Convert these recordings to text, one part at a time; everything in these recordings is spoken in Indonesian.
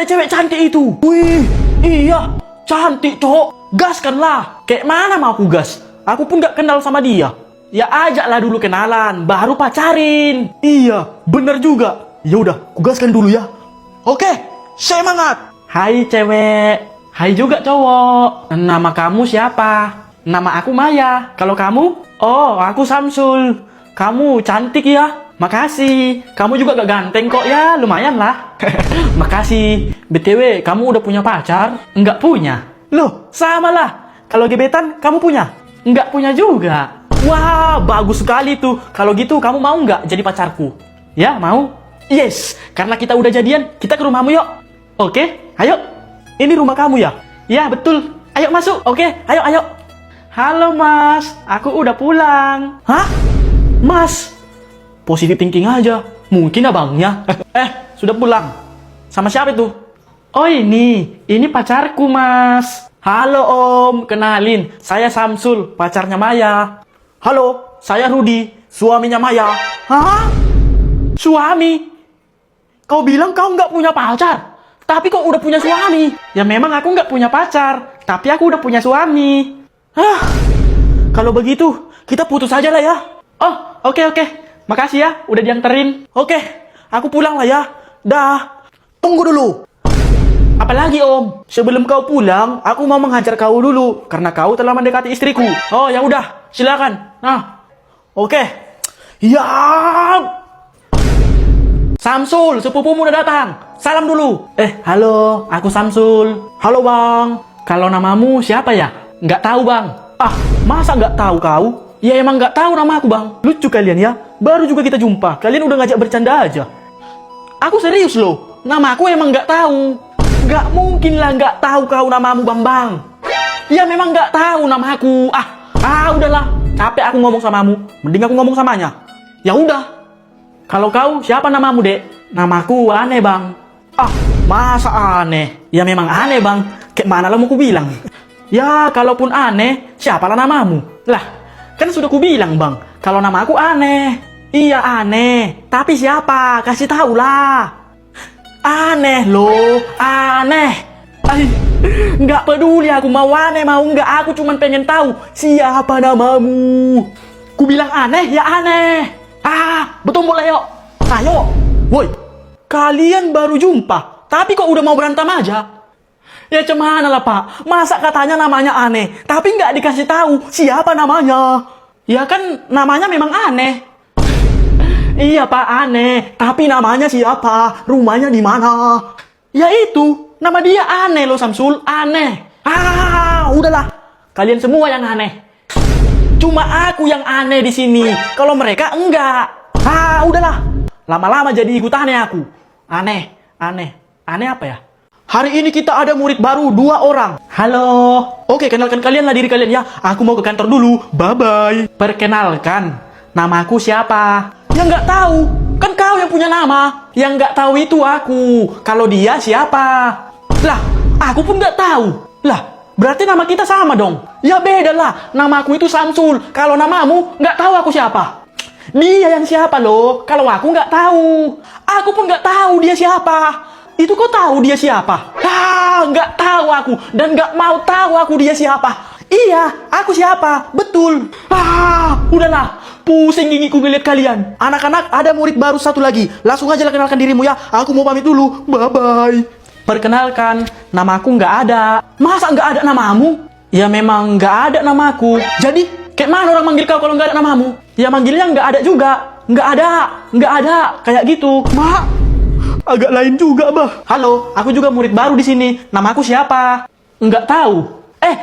ada cewek cantik itu. Wih, iya, cantik cok. Gaskanlah. Kayak mana mau aku gas? Aku pun gak kenal sama dia. Ya ajaklah dulu kenalan, baru pacarin. Iya, bener juga. Ya udah, ku gaskan dulu ya. Oke, semangat. Hai cewek. Hai juga cowok. Nama kamu siapa? Nama aku Maya. Kalau kamu? Oh, aku Samsul. Kamu cantik ya. Makasih. Kamu juga gak ganteng kok ya, lumayan lah. Makasih. BTW, kamu udah punya pacar? Enggak punya. Loh, sama lah. Kalau gebetan, kamu punya? Enggak punya juga. Wah, bagus sekali tuh. Kalau gitu, kamu mau nggak jadi pacarku? Ya, mau? Yes, karena kita udah jadian, kita ke rumahmu yuk. Oke, ayo. Ini rumah kamu ya? Ya, betul. Ayo masuk. Oke, ayo. Halo mas, aku udah pulang. Hah? Mas? Positif thinking aja. Mungkin abangnya. Sudah pulang. Sama siapa itu? Oh ini pacarku mas. Halo om, kenalin. Saya Samsul, pacarnya Maya. Halo, saya Rudi, suaminya Maya. Hah? Suami? Kau bilang kau nggak punya pacar, tapi kau udah punya suami. Ya memang aku nggak punya pacar, tapi aku udah punya suami. Kalau begitu, kita putus aja lah ya. Oh, oke. Makasih ya, udah dianterin. Oke, aku pulang lah ya. Dah. Tunggu dulu. Apalagi om, sebelum kau pulang, aku mau menghajar kau dulu karena kau telah mendekati istriku. Oh ya udah, silakan. Nah, oke. Ya. Samsul, sepupumu udah datang. Salam dulu. Halo, aku Samsul. Halo bang. Kalau namamu siapa ya? Nggak tahu bang. Masa nggak tahu kau? Ya emang nggak tahu nama aku bang. Lucu kalian ya. Baru juga kita jumpa. Kalian udah ngajak bercanda aja. Aku serius loh. Nama aku emang nggak tahu. Nggak mungkin lah nggak tahu kau namamu Bambang. Ya memang nggak tahu nama aku. Udahlah. Capek aku ngomong samamu. Mending aku ngomong samanya. Ya udah. Kalau kau siapa namamu dek? Namaku aneh bang. Masa aneh? Ya memang aneh bang. Kayak mana lah mau ku bilang? Ya kalaupun aneh, siapalah namamu? Lah, kan sudah ku bilang bang. Kalau nama aku aneh. Iya aneh. Tapi siapa? Kasih tahu lah. Aneh loh, aneh. Nggak peduli aku mau aneh mau nggak, aku cuman pengen tahu siapa namamu. Ku bilang aneh ya aneh. Betul boleh yuk. Ayo, woi. Kalian baru jumpa, tapi kok udah mau berantem aja? Ya cemana lah pak, masa katanya namanya aneh, tapi nggak dikasih tahu siapa namanya. Ya kan namanya memang aneh. Iya pak aneh, tapi namanya siapa? Rumahnya di mana? Ya itu, nama dia aneh loh Samsul, aneh. Udahlah, kalian semua yang aneh. Cuma aku yang aneh di sini. Kalau mereka enggak. Udahlah, lama-lama jadi ikut aneh aku. Aneh apa ya? Hari ini kita ada murid baru 2 orang. Halo. Oke, kenalkan kalian lah diri kalian ya. Aku mau ke kantor dulu. Bye-bye. Perkenalkan, namaku siapa? Yang nggak tahu, kan kau yang punya nama. Yang nggak tahu itu aku. Kalau dia siapa? Lah, aku pun nggak tahu. Lah, berarti nama kita sama dong. Ya beda lah, namaku itu Samsul. Kalau namamu nggak tahu aku siapa. Dia yang siapa loh? Kalau aku nggak tahu. Aku pun nggak tahu dia siapa. Itu kok tahu dia siapa? Nggak tahu aku. Dan nggak mau tahu aku dia siapa. Iya, aku siapa? Betul. Udahlah. Pusing gigiku ngeliat kalian. Anak-anak, ada murid baru 1 lagi. Langsung aja lah kenalkan dirimu ya. Aku mau pamit dulu. Bye-bye. Perkenalkan, namaku nggak ada. Masa nggak ada namamu? Ya memang nggak ada namaku. Jadi, kayak mana orang manggil kau kalau nggak ada namamu? Ya manggilnya nggak ada juga. Nggak ada. Kayak gitu. Agak lain juga, bah. Halo, aku juga murid baru di sini. Namaku siapa? Nggak tahu.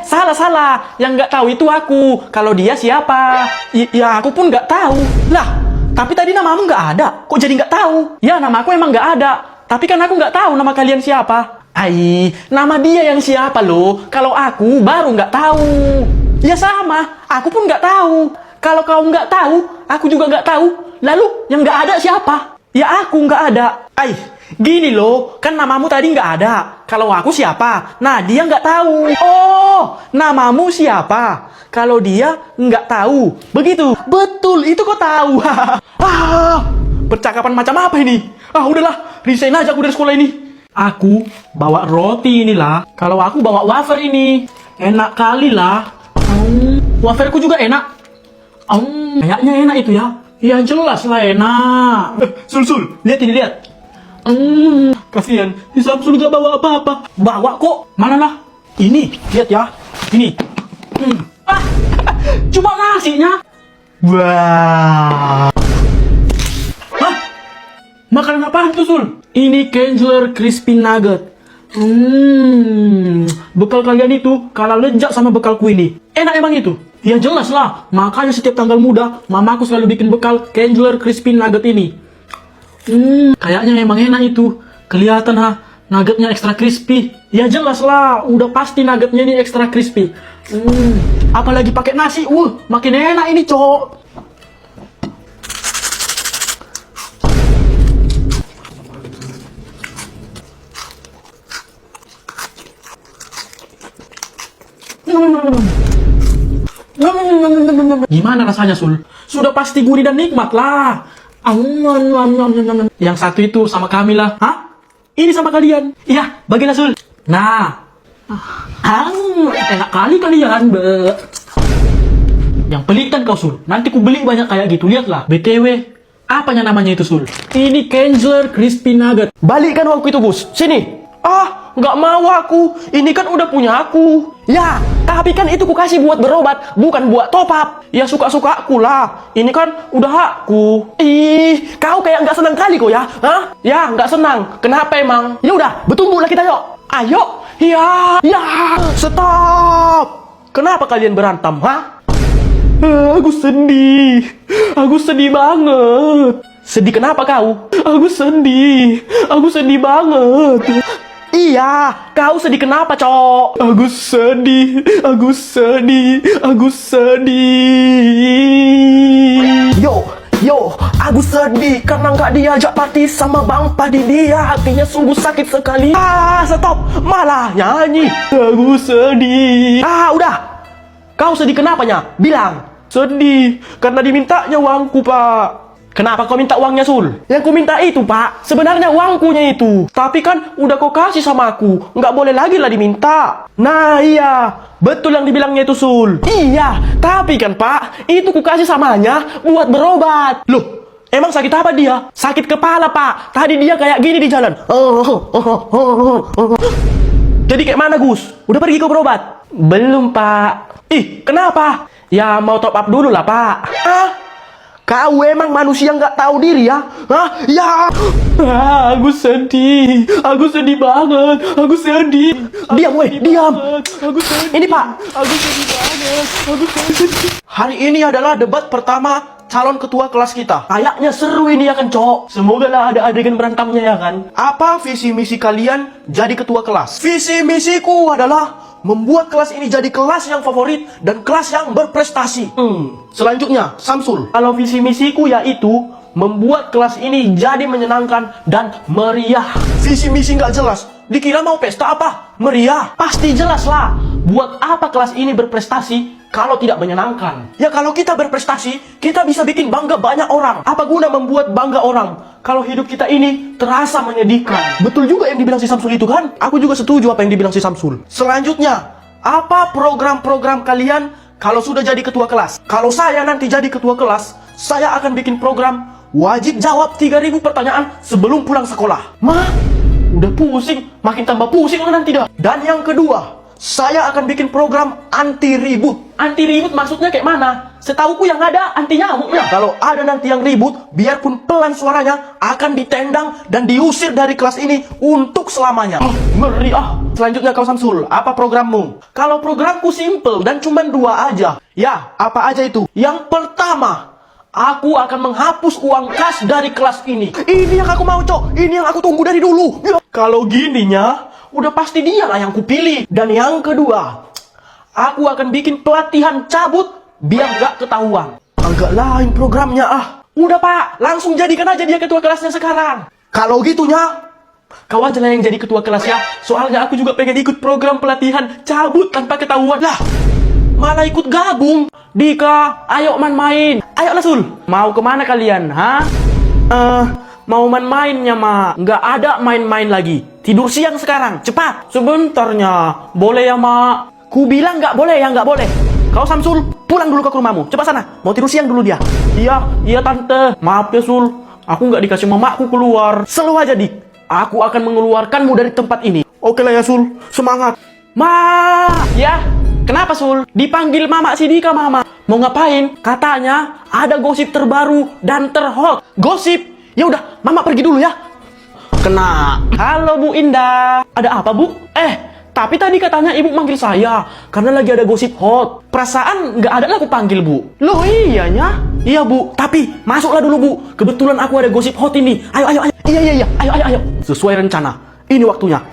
Salah. Yang nggak tahu itu aku. Kalau dia siapa? Ya aku pun nggak tahu. Lah, tapi tadi namamu nggak ada. Kok jadi nggak tahu? Ya namaku emang nggak ada. Tapi kan aku nggak tahu nama kalian siapa. Nama dia yang siapa loh. Kalau aku baru nggak tahu. Ya sama, aku pun nggak tahu. Kalau kau nggak tahu, aku juga nggak tahu. Lalu yang nggak ada siapa? Ya aku nggak ada. Gini loh, kan namamu tadi nggak ada. Kalau aku siapa? Nah dia nggak tahu. Oh, namamu siapa? Kalau dia nggak tahu. Begitu. Betul, itu kok tahu. Percakapan macam apa ini? Udahlah, resign aja aku dari sekolah ini. Aku bawa roti inilah. Kalau aku bawa wafer ini, enak kali lah. Waferku juga enak. Kayaknya enak itu ya. Ya jelas lah enak. Sul, lihat ini, lihat. Kasihan, si Samsul gak bawa apa-apa. Bawa kok, mana lah. Ini, lihat ya. Ini. Cuma nasinya. Wah. Hah? Makanan apaan tuh, Sul? Ini Kenzler Crispy Nugget. Bekal kalian itu kalah lezat sama bekalku ini. Enak emang itu? Ya jelas lah. Makanya setiap tanggal muda, mamaku selalu bikin bekal Kenzler Crispy Nugget ini. Kayaknya emang enak itu. Kelihatan nuggetnya ekstra crispy. Ya jelas lah. Udah pasti nuggetnya ini ekstra crispy. Apalagi pakai nasi. Makin enak ini, cok. Gimana rasanya, Sul? Sudah pasti gurih dan nikmat lah. Yang satu itu sama kami lah. Hah? Ini sama kalian. Iya, bagilah, Sul. Nah. Enak kali kalian, be. Yang pelit kan kau, Sul. Nanti ku beli banyak kayak gitu, lihatlah. BTW, apanya namanya itu, Sul? Ini Kenzler Crispy Nugget. Balikkan uangku itu, Gus. Sini. Nggak mau aku. Ini kan udah punya aku. Ya, tapi kan itu ku kasih buat berobat, bukan buat top up. Ya suka-suka aku lah. Ini kan udah hakku. Ih, kau kayak nggak senang kali kok ya? Hah? Ya, nggak senang. Kenapa emang? Ya udah, bertumbuhlah kita yuk. Ayo. Ya. Stop. Kenapa kalian berantem, hah? Aku sedih. Aku sedih banget. Sedih kenapa kau? Aku sedih banget. Iya, kau sedih kenapa, Cok? Aku sedih. Yo, aku sedih karena nggak diajak party sama Bang Padi. Dia hatinya sungguh sakit sekali. Stop, malah nyanyi. Aku sedih. Udah. Kau sedih kenapanya? Bilang. Sedih karena dimintanya uangku, Pak. Kenapa kau minta uangnya, Sul? Yang ku minta itu, Pak, sebenarnya uangkunya itu. Tapi kan udah kau kasih sama aku. Nggak boleh lagi lah diminta. Nah iya, betul yang dibilangnya itu, Sul. Iya, tapi kan, Pak, itu ku kasih samanya buat berobat. Loh, emang sakit apa dia? Sakit kepala, Pak. Tadi dia kayak gini di jalan. Jadi kayak mana, Gus? Udah pergi kau berobat? Belum, Pak. Ih, kenapa? Ya mau top up dulu lah, Pak. Kau emang manusia nggak tahu diri ya? Ya. Aku sedih banget. Aku sedih. Diam, diam. Ini, Pak. Aku sedih banget. Hari ini adalah debat pertama calon ketua kelas kita. Kayaknya seru ini ya kan, Cok? Semoga lah ada adegan berantamnya ya kan? Apa visi misi kalian jadi ketua kelas? Visi misiku adalah membuat kelas ini jadi kelas yang favorit dan kelas yang berprestasi. Selanjutnya, Samsul. Kalau visi misiku yaitu membuat kelas ini jadi menyenangkan dan meriah. Visi misi nggak jelas. Dikira mau pesta apa? Meriah. Pasti jelas lah. Buat apa kelas ini berprestasi kalau tidak menyenangkan? Ya kalau kita berprestasi, kita bisa bikin bangga banyak orang. Apa guna membuat bangga orang kalau hidup kita ini terasa menyedihkan? Betul juga yang dibilang si Samsul itu kan? Aku juga setuju apa yang dibilang si Samsul. Selanjutnya, apa program-program kalian kalau sudah jadi ketua kelas? Kalau saya nanti jadi ketua kelas, saya akan bikin program wajib jawab 3.000 pertanyaan sebelum pulang sekolah. Udah pusing, makin tambah pusing lah nanti dah. Dan yang kedua, saya akan bikin program anti ribut. Anti ribut maksudnya kayak mana? Setauku yang ada anti nyamuknya. Kalau ada nanti yang ribut, biarpun pelan suaranya, akan ditendang dan diusir dari kelas ini untuk selamanya. Ngeri Selanjutnya kau Samsul, apa programmu? Kalau programku simple dan cuma 2 aja. Ya, apa aja itu? Yang pertama, aku akan menghapus uang kas dari kelas ini. Ini yang aku mau, Cok. Ini yang aku tunggu dari dulu. Ya. Kalau gininya, udah pasti dia lah yang kupilih. Dan yang kedua, aku akan bikin pelatihan cabut biar gak ketahuan. Agak lain programnya Udah, Pak, langsung jadikan aja dia ketua kelasnya sekarang. Kalau gitunya, kau aja lah yang jadi ketua kelas ya. Soalnya aku juga pengen ikut program pelatihan cabut tanpa ketahuan. Lah, malah ikut gabung. Dika, ayo main-main. Ayo lah, Sul. Mau kemana kalian, mau main-mainnya, Mak. Nggak ada main-main lagi. Tidur siang sekarang, cepat. Sebentarnya, boleh ya, Mak? Ku bilang nggak boleh ya, nggak boleh. Kau Samsul, pulang dulu ke rumahmu. Cepat sana, mau tidur siang dulu dia. Iya Tante. Maaf ya, Sul. Aku nggak dikasih mamaku keluar. Selalu aja, Dik. Aku akan mengeluarkanmu dari tempat ini. Oke lah ya, Sul. Semangat. Ma, ya. Kenapa, Sul? Dipanggil Mama si Dika, Mama. Mau ngapain? Katanya ada gosip terbaru dan terhot. Gosip? Ya udah, Mama pergi dulu ya. Kena. Halo Bu Indah. Ada apa, Bu? Tapi tadi katanya Ibu manggil saya karena lagi ada gosip hot. Perasaan nggak ada lah aku panggil, Bu. Loh iyanya? Iya, Bu. Tapi masuklah dulu, Bu. Kebetulan aku ada gosip hot ini. Ayo. Iya. Ayo. Sesuai rencana. Ini waktunya.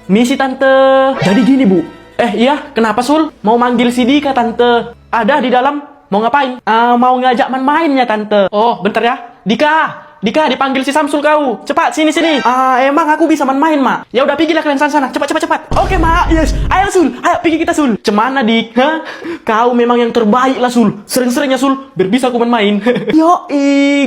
Misi Tante. Jadi gini, Bu. Iya, kenapa, Sul? Mau manggil si Dika, Tante. Ada di dalam. Mau ngapain? Mau ngajak main-mainnya, Tante. Oh, bentar ya. Dika, dipanggil si Samsul kau. Cepat, sini. Emang aku bisa main-main, Mak? Ya udah, pergilah kalian sana. Cepat. Oke, Mak. Yes. Ayo, Sul. Ayo, pergi kita, Sul. Cemana, Dik? Hah? Kau memang yang terbaik lah, Sul. Sering-seringnya, Sul. Biar bisa aku main-main.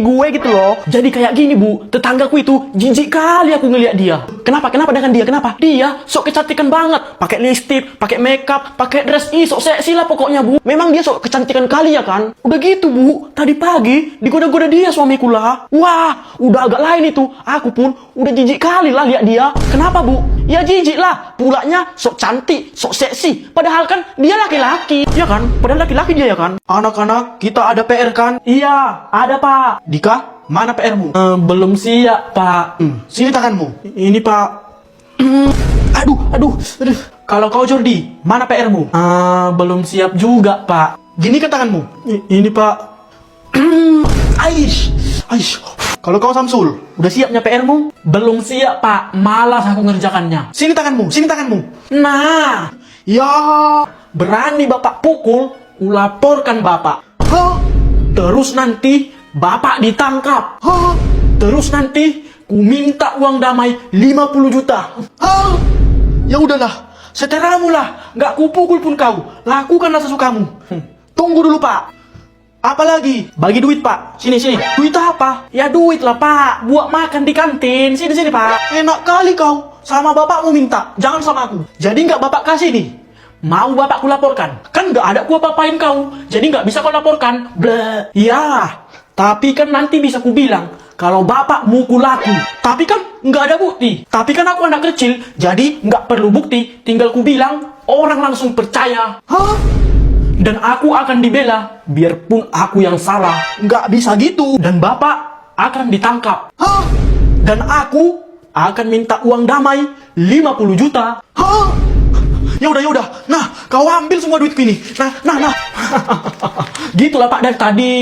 Gue gitu loh. Jadi kayak gini, Bu. Tetanggaku itu jijik kali aku ngeliat dia. Kenapa dengan dia? Kenapa? Dia sok kecantikan banget. Pakai lipstick, pakai makeup, pakai dress. Sok seksi lah pokoknya, Bu. Memang dia sok kecantikan kali ya kan? Udah gitu, Bu. Tadi pagi digoda-goda dia suamiku lah. Wah, udah agak lain itu. Aku pun udah jijik kali lah lihat dia. Kenapa, Bu? Ya jijik lah. Pulanya sok cantik, sok seksi. Padahal kan dia laki-laki. Ya kan? Padahal laki-laki dia ya kan? Anak-anak, kita ada PR kan? Iya, ada, Pak. Dika, mana PR-mu? Belum siap, Pak. Sini tanganmu. Ini, Pak. Aduh. Kalau kau Jordi, mana PR-mu? Belum siap juga, Pak. Gini kan tanganmu. Ini, Pak. Aish. Kalau kau Samsul, udah siapnya PR-mu? Belum siap, Pak. Malas aku ngerjakannya. Sini tanganmu. Nah, ya, berani Bapak pukul, kulaporkan Bapak. Terus nanti Bapak ditangkap. Terus nanti ku minta uang damai 50 juta. Ya udahlah, seteramu lah. Nggak kupukul pun kau. Lakukanlah sesukamu. Tunggu dulu, Pak. Apalagi? Bagi duit, Pak. Sini. Duit apa? Ya duit lah, Pak. Buat makan di kantin. Sini, Pak. Enak kali kau. Sama bapakmu minta. Jangan sama aku. Jadi nggak Bapak kasih nih. Mau Bapak ku laporkan. Kan nggak ada ku apa-apain kau. Jadi nggak bisa kau laporkan. Bleh. Ya. Tapi kan nanti bisa ku bilang kalau Bapak mukul aku. Tapi kan nggak ada bukti. Tapi kan aku anak kecil. Jadi nggak perlu bukti. Tinggal ku bilang, orang langsung percaya. Dan aku akan dibela, biarpun aku yang salah. Nggak bisa gitu. Dan Bapak akan ditangkap. Dan aku akan minta uang damai 50 juta. Ya udah. Nah, kau ambil semua duit ini. Nah. Gitulah, Pak, dari tadi.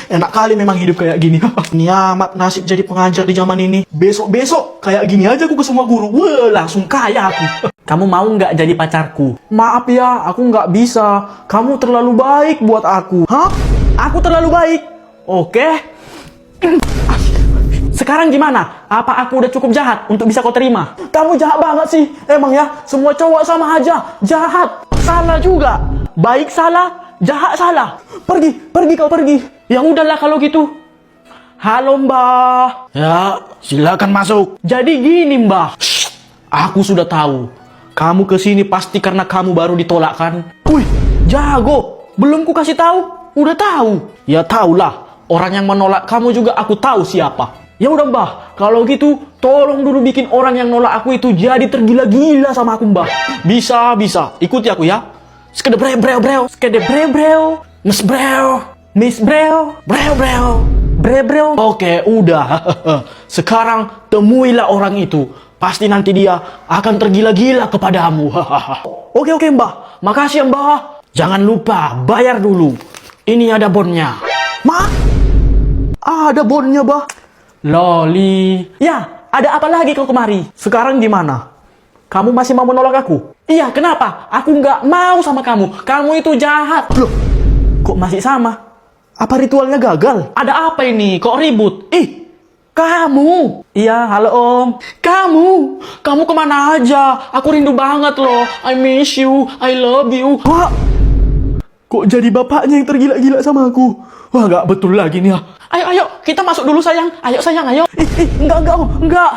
Enak kali memang hidup kayak gini. Ini amat nasib jadi pengajar di zaman ini. Besok kayak gini aja aku ke semua guru. Wah, langsung kaya aku. Kamu mau nggak jadi pacarku? Maaf ya, aku nggak bisa. Kamu terlalu baik buat aku. Aku terlalu baik? Oke. Sekarang gimana? Apa aku udah cukup jahat untuk bisa kau terima? Kamu jahat banget sih. Emang ya, semua cowok sama aja. Jahat. Salah juga. Baik salah, jahat salah. Pergi kau pergi. Ya udahlah kalau gitu. Halo, Mbah. Ya, silakan masuk. Jadi gini, Mbah. Aku sudah tahu. Kamu kesini pasti karena kamu baru ditolak kan? Wih, jago. Belum ku kasih tahu, udah tahu. Ya tahulah. Orang yang menolak kamu juga aku tahu siapa. Ya udah, Mbah, kalau gitu tolong dulu bikin orang yang nolak aku itu jadi tergila-gila sama aku, Mbah. Bisa. Ikuti aku ya. Skede breo. Miss breo. Oke, udah. Sekarang temuilah orang itu. Pasti nanti dia akan tergila-gila kepadamu. Oke, Mbah. Makasih ya, Mbah. Jangan lupa bayar dulu. Ini ada bonnya. Ada bonnya, Mbah. Loli. Ya, ada apa lagi kau kemari? Sekarang gimana? Kamu masih mau menolak aku? Iya, kenapa? Aku nggak mau sama kamu. Kamu itu jahat. Loh, kok masih sama? Apa ritualnya gagal? Ada apa ini? Kok ribut? Kamu. Iya, halo Om. Kamu kemana aja? Aku rindu banget loh. I miss you. I love you. Wah, kok jadi bapaknya yang tergila-gila sama aku? Wah, nggak betul lagi nih ya. Ayo, ayo, kita masuk dulu sayang. Ayo sayang, ayo. Enggak, Om, enggak.